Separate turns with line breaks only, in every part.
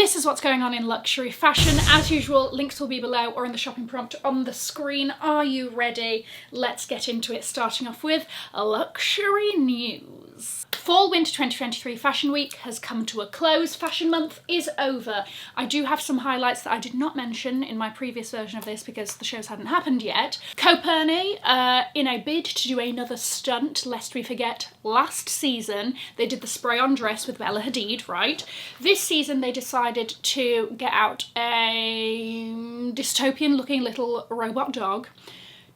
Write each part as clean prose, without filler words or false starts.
This is what's going on in luxury fashion. As usual, links will be below or in the shopping prompt on the screen. Are you ready? Let's get into it, starting off with luxury news. Fall-Winter 2023 Fashion Week has come to a close. Fashion Month is over. I do have some highlights that I did not mention in my previous version of this because the shows hadn't happened yet. Cowen, in a bid to do another stunt, lest we forget, last season they did the spray-on dress with Bella Hadid, right? This season they decided to get out a dystopian-looking little robot dog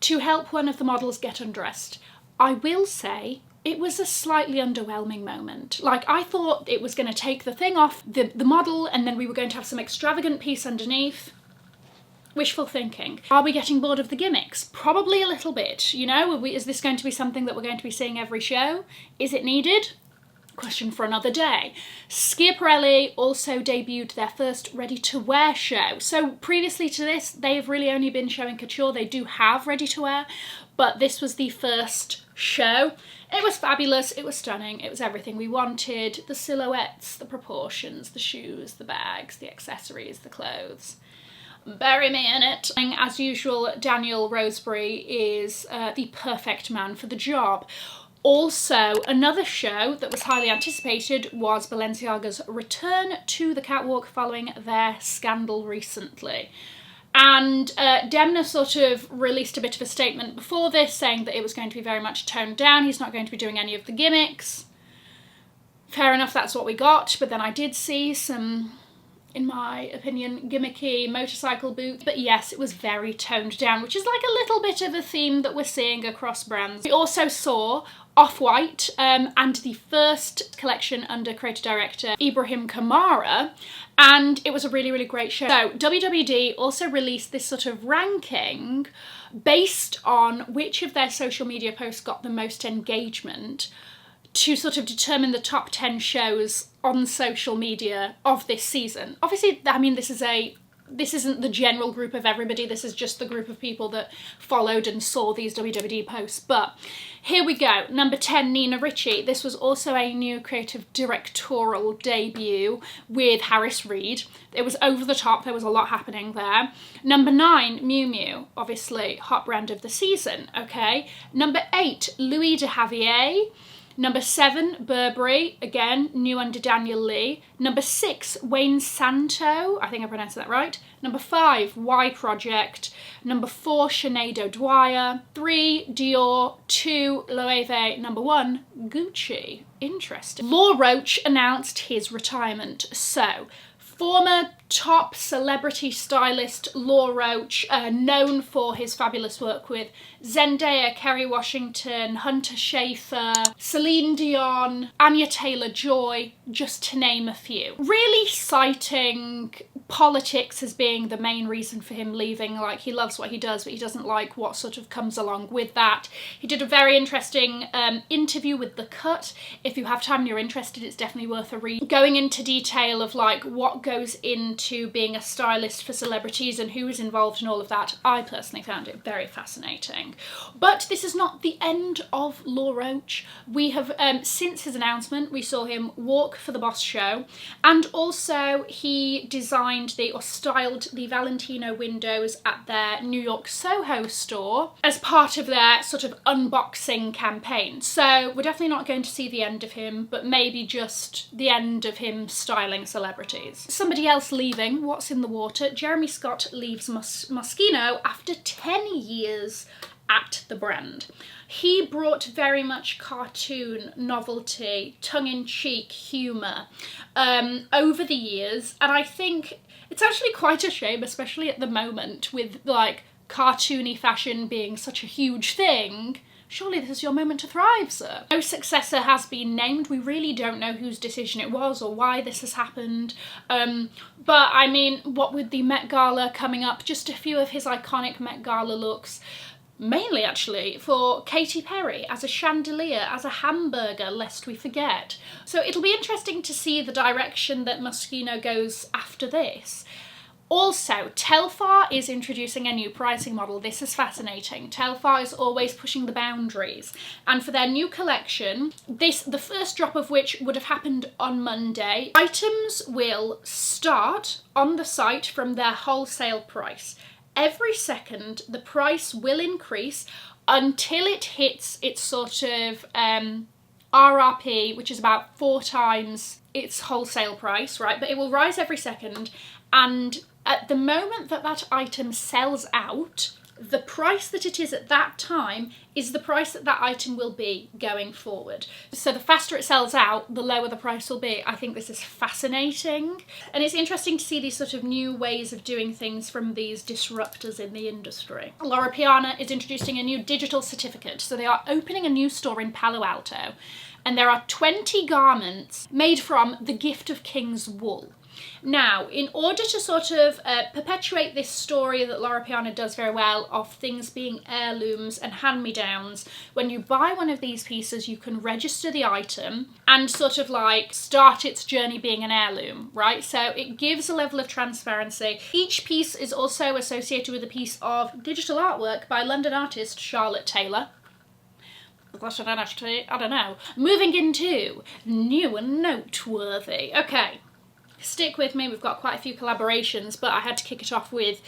to help one of the models get undressed. I will say, it was a slightly underwhelming moment. Like, I thought it was going to take the thing off the model and then we were going to have some extravagant piece underneath. Wishful thinking. Are we getting bored of the gimmicks? Probably a little bit, you know? Is this going to be something that we're going to be seeing every show? Is it needed? Question for another day. Schiaparelli also debuted their first ready-to-wear show. So previously to this, they've really only been showing couture. They do have ready-to-wear, but this was the first show. It was fabulous, it was stunning, it was everything we wanted. The silhouettes, the proportions, the shoes, the bags, the accessories, the clothes. Bury me in it. As usual, Daniel Roseberry is the perfect man for the job. Also, another show that was highly anticipated was Balenciaga's return to the catwalk following their scandal recently. And Demna sort of released a bit of a statement before this saying that it was going to be very much toned down. He's not going to be doing any of the gimmicks. Fair enough, that's what we got. But then I did see some, in my opinion, gimmicky motorcycle boots. But yes, it was very toned down, which is like a little bit of a theme that we're seeing across brands. We also saw Off-White and the first collection under creative director Ibrahim Kamara, and it was a really, really great show. So WWD also released this sort of ranking based on which of their social media posts got the most engagement to sort of determine the top 10 shows on social media of this season. Obviously, I mean, this isn't the general group of everybody, this is just the group of people that followed and saw these WWD posts. But here we go. Number 10, Nina Ricci. This was also a new creative directorial debut with Harris Reed. It was over the top, there was a lot happening there. Number 9, Miu Miu, obviously hot brand of the season, okay. Number 8, Louis de Javier. Number 7, Burberry, again, new under Daniel Lee. Number 6, Wayne Santo, I think I pronounced that right. Number 5, Y Project. Number 4, Sinead O'Dwyer. 3, Dior. 2, Loewe. Number 1, Gucci. Interesting. Law Roach announced his retirement. So, former top celebrity stylist Law Roach, known for his fabulous work with Zendaya, Kerry Washington, Hunter Schafer, Celine Dion, Anya Taylor-Joy, just to name a few. Really citing politics as being the main reason for him leaving. Like, he loves what he does, but he doesn't like what sort of comes along with that. He did a very interesting interview with The Cut. If you have time and you're interested, it's definitely worth a read. Going into detail of like what goes into being a stylist for celebrities and who is involved in all of that. I personally found it very fascinating. But this is not the end of Law Roach. We have, since his announcement, we saw him walk for the Boss show, and also he designed or styled the Valentino windows at their New York Soho store as part of their sort of unboxing campaign. So we're definitely not going to see the end of him, but maybe just the end of him styling celebrities. Somebody else leaving, what's in the water? Jeremy Scott leaves Moschino after 10 years at the brand. He brought very much cartoon, novelty, tongue-in-cheek humour over the years, and I think it's actually quite a shame, especially at the moment, with like cartoony fashion being such a huge thing. Surely this is your moment to thrive, sir. No successor has been named. We really don't know whose decision it was or why this has happened. But I mean, what with the Met Gala coming up, just a few of his iconic Met Gala looks, mainly actually for Katy Perry as a chandelier, as a hamburger, lest we forget. So it'll be interesting to see the direction that Moschino goes after this. Also, Telfar is introducing a new pricing model. This is fascinating. Telfar is always pushing the boundaries. And for their new collection, the first drop of which would have happened on Monday, items will start on the site from their wholesale price. Every second, the price will increase until it hits its sort of RRP, which is about 4 times its wholesale price, right? But it will rise every second, and at the moment that that item sells out, the price that it is at that time is the price that that item will be going forward. So the faster it sells out, the lower the price will be. I think this is fascinating. And it's interesting to see these sort of new ways of doing things from these disruptors in the industry. Loro Piana is introducing a new digital certificate. So they are opening a new store in Palo Alto, and there are 20 garments made from the Gift of King's wool. Now, in order to sort of perpetuate this story that Loro Piana does very well of things being heirlooms and hand-me-downs, when you buy one of these pieces, you can register the item and sort of like start its journey being an heirloom, right? So it gives a level of transparency. Each piece is also associated with a piece of digital artwork by London artist Charlotte Taylor. I don't know. Moving into new and noteworthy. Okay. Stick with me, we've got quite a few collaborations, but I had to kick it off with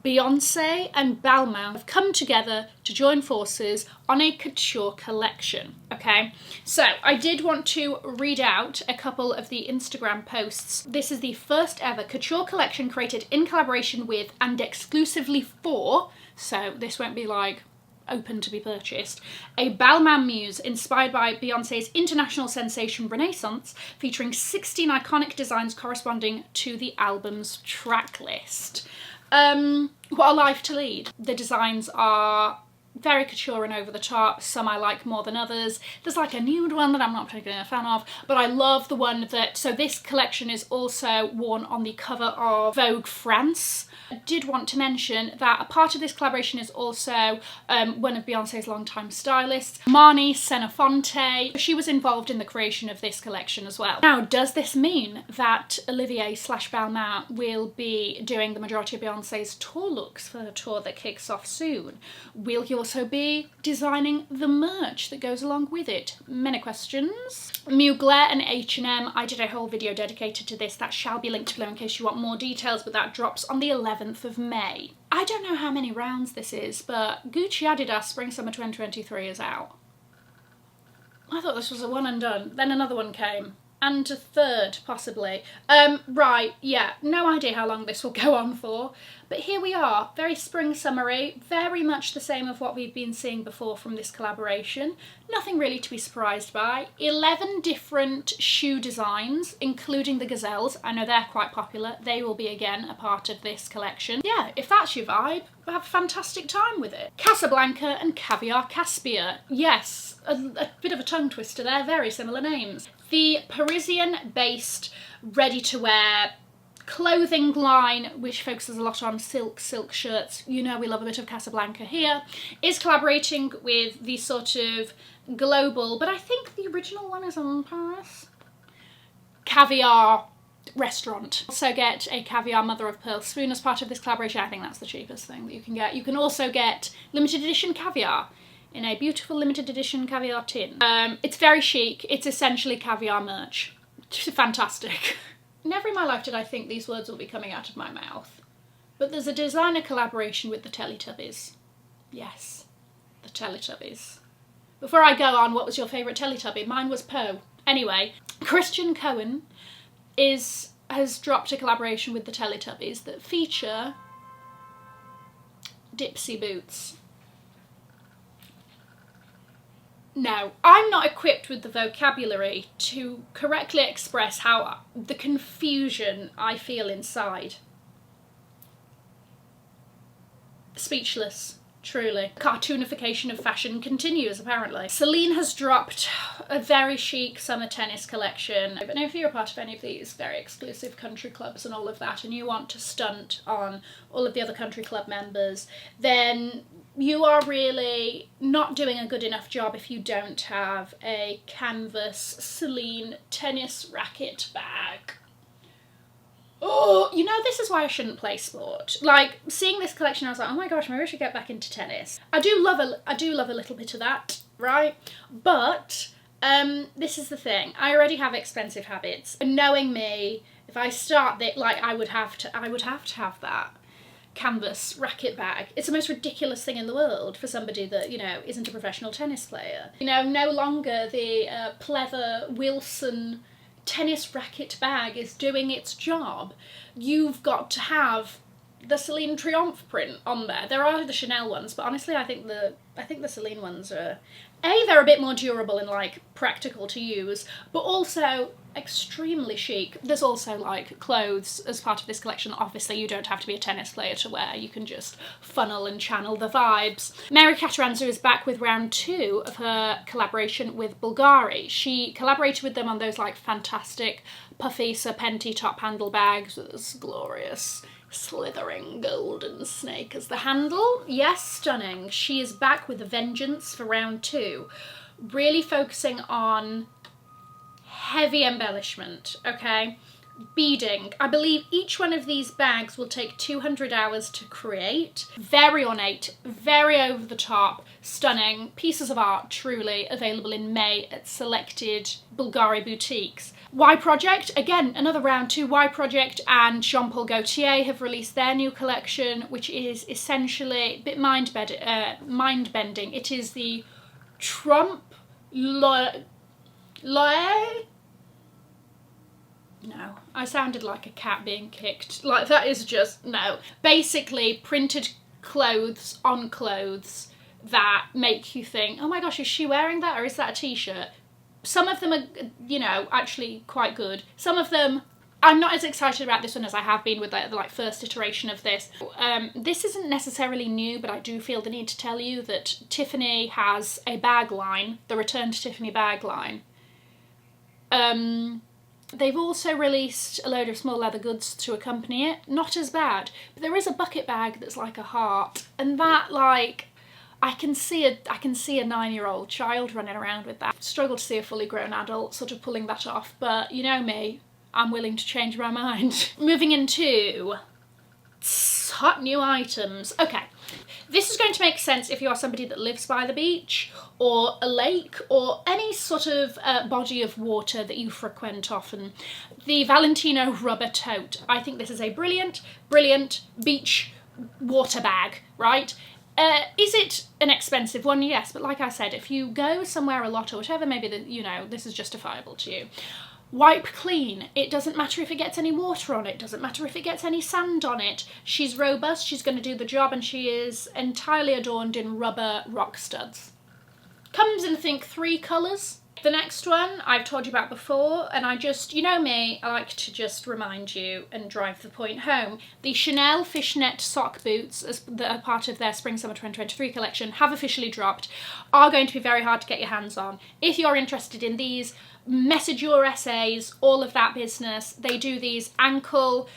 Beyonce and Balmain have come together to join forces on a couture collection, okay? So I did want to read out a couple of the Instagram posts. This is the first ever couture collection created in collaboration with and exclusively for, so this won't be like open to be purchased, a Balmain muse inspired by Beyonce's international sensation Renaissance, featuring 16 iconic designs corresponding to the album's track list. What a life to lead. The designs are very couture and over the top. Some I like more than others. There's like a nude one that I'm not particularly a fan of, but I love the one that, so this collection is also worn on the cover of Vogue France. I did want to mention that a part of this collaboration is also one of Beyonce's longtime stylists, Marni Senofonte. She was involved in the creation of this collection as well. Now, does this mean that Olivier/Balmain will be doing the majority of Beyonce's tour looks for her tour that kicks off soon? Will he also be designing the merch that goes along with it? Many questions. Mugler and H&M, I did a whole video dedicated to this that shall be linked below in case you want more details, but that drops on the 11th of May. I don't know how many rounds this is, but Gucci Adidas Spring Summer 2023 is out. I thought this was a one and done. Then another one came. And a third, possibly. Right, yeah, no idea how long this will go on for. But here we are, very spring summery, very much the same of what we've been seeing before from this collaboration. Nothing really to be surprised by. 11 different shoe designs, including the gazelles. I know they're quite popular. They will be, again, a part of this collection. Yeah, if that's your vibe, have a fantastic time with it. Casablanca and Caviar Caspia. Yes, a bit of a tongue twister there, very similar names. The Parisian-based ready-to-wear clothing line, which focuses a lot on silk shirts, you know we love a bit of Casablanca here, is collaborating with the sort of global, but I think the original one is in Paris, Caviar restaurant. Also get a caviar mother of pearl spoon as part of this collaboration. I think that's the cheapest thing that you can get. You can also get limited edition caviar in a beautiful limited edition caviar tin. It's very chic. It's essentially caviar merch. Fantastic. Never in my life did I think these words will be coming out of my mouth. But there's a designer collaboration with the Teletubbies. Yes, the Teletubbies. Before I go on, what was your favourite Teletubby? Mine was Poe. Anyway, Christian Cowen has dropped a collaboration with the Teletubbies that feature Dipsy boots. Now, I'm not equipped with the vocabulary to correctly express how the confusion I feel inside. Speechless, truly. Cartoonification of fashion continues, apparently. Celine has dropped a very chic summer tennis collection. But if you're a part of any of these very exclusive country clubs and all of that, and you want to stunt on all of the other country club members, then you are really not doing a good enough job if you don't have a canvas Celine tennis racket bag. Oh, you know, this is why I shouldn't play sport. Like, seeing this collection, I was like, oh my gosh, maybe I should get back into tennis. I do love a little bit of that, right? But this is the thing. I already have expensive habits. And knowing me, if I start that, like, I would have to have that canvas racket bag. It's the most ridiculous thing in the world for somebody that, you know, isn't a professional tennis player. You know, no longer the pleather Wilson tennis racket bag is doing its job. You've got to have the Celine Triomphe print on there. There are the Chanel ones, but honestly I think the Celine ones are, they're a bit more durable and like practical to use, but also extremely chic. There's also like clothes as part of this collection. Obviously you don't have to be a tennis player to wear, you can just funnel and channel the vibes. Mary Kataranzu is back with round 2 of her collaboration with Bulgari. She collaborated with them on those like fantastic puffy serpenty top handle bags with this glorious slithering golden snake as the handle. Yes, stunning. She is back with a vengeance for round 2, really focusing on heavy embellishment, okay? Beading. I believe each one of these bags will take 200 hours to create. Very ornate, very over the top, stunning pieces of art, truly available in May at selected Bulgari boutiques. Y Project, again, another round 2. Y Project and Jean Paul Gaultier have released their new collection, which is essentially a bit mind-bending. It is the Trump No, I sounded like a cat being kicked. Like, that is just, no. Basically, printed clothes on clothes that make you think, oh my gosh, is she wearing that or is that a t-shirt? Some of them are, you know, actually quite good. Some of them, I'm not as excited about this one as I have been with the like first iteration of this. This isn't necessarily new, but I do feel the need to tell you that Tiffany has a bag line, the Return to Tiffany bag line. They've also released a load of small leather goods to accompany it. Not as bad, but there is a bucket bag that's like a heart, and that, like, I can see a 9-year-old child running around with that. Struggle to see a fully grown adult sort of pulling that off, but you know me, I'm willing to change my mind. Moving into hot new items. Okay, this is going to make sense if you are somebody that lives by the beach or a lake or any sort of body of water that you frequent often. The Valentino rubber tote. I think this is a brilliant, brilliant beach water bag, right? Is it an expensive one? Yes, but like I said, if you go somewhere a lot or whatever, maybe you know, this is justifiable to you. Wipe clean. It doesn't matter if it gets any water on it, doesn't matter if it gets any sand on it. She's robust, she's going to do the job, and she is entirely adorned in rubber rock studs. Comes in, I think, 3 colours. The next one I've told you about before, and I just, you know me, I like to just remind you and drive the point home. The Chanel fishnet sock boots, that are part of their Spring/Summer 2023 collection, have officially dropped, are going to be very hard to get your hands on. If you're interested in these, message your essays, all of that business. They do these ankle,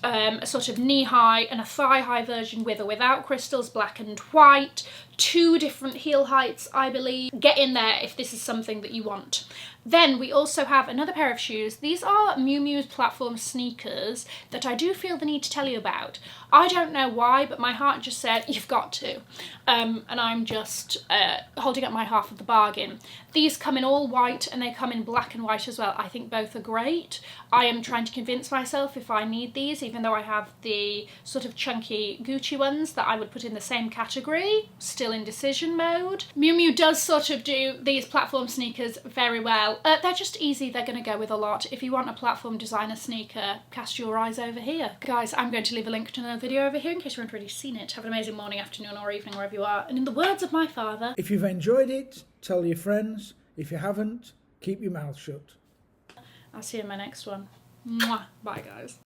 a sort of knee-high and a thigh-high version with or without crystals, black and white. 2 different heel heights, I believe. Get in there if this is something that you want. Then we also have another pair of shoes. These are Miu Miu Platform Sneakers that I do feel the need to tell you about. I don't know why, but my heart just said, you've got to. And I'm just holding up my half of the bargain. These come in all white and they come in black and white as well. I think both are great. I am trying to convince myself if I need these, even though I have the sort of chunky Gucci ones that I would put in the same category. Still in decision mode. Miu Miu does sort of do these platform sneakers very well. They're just easy, they're going to go with a lot. If you want a platform designer sneaker, cast your eyes over here. Guys, I'm going to leave a link to another video over here in case you haven't already seen it. Have an amazing morning, afternoon or evening wherever you are. And in the words of my father,
if you've enjoyed it, tell your friends. If you haven't, keep your mouth shut.
I'll see you in my next one. Mwah. Bye guys.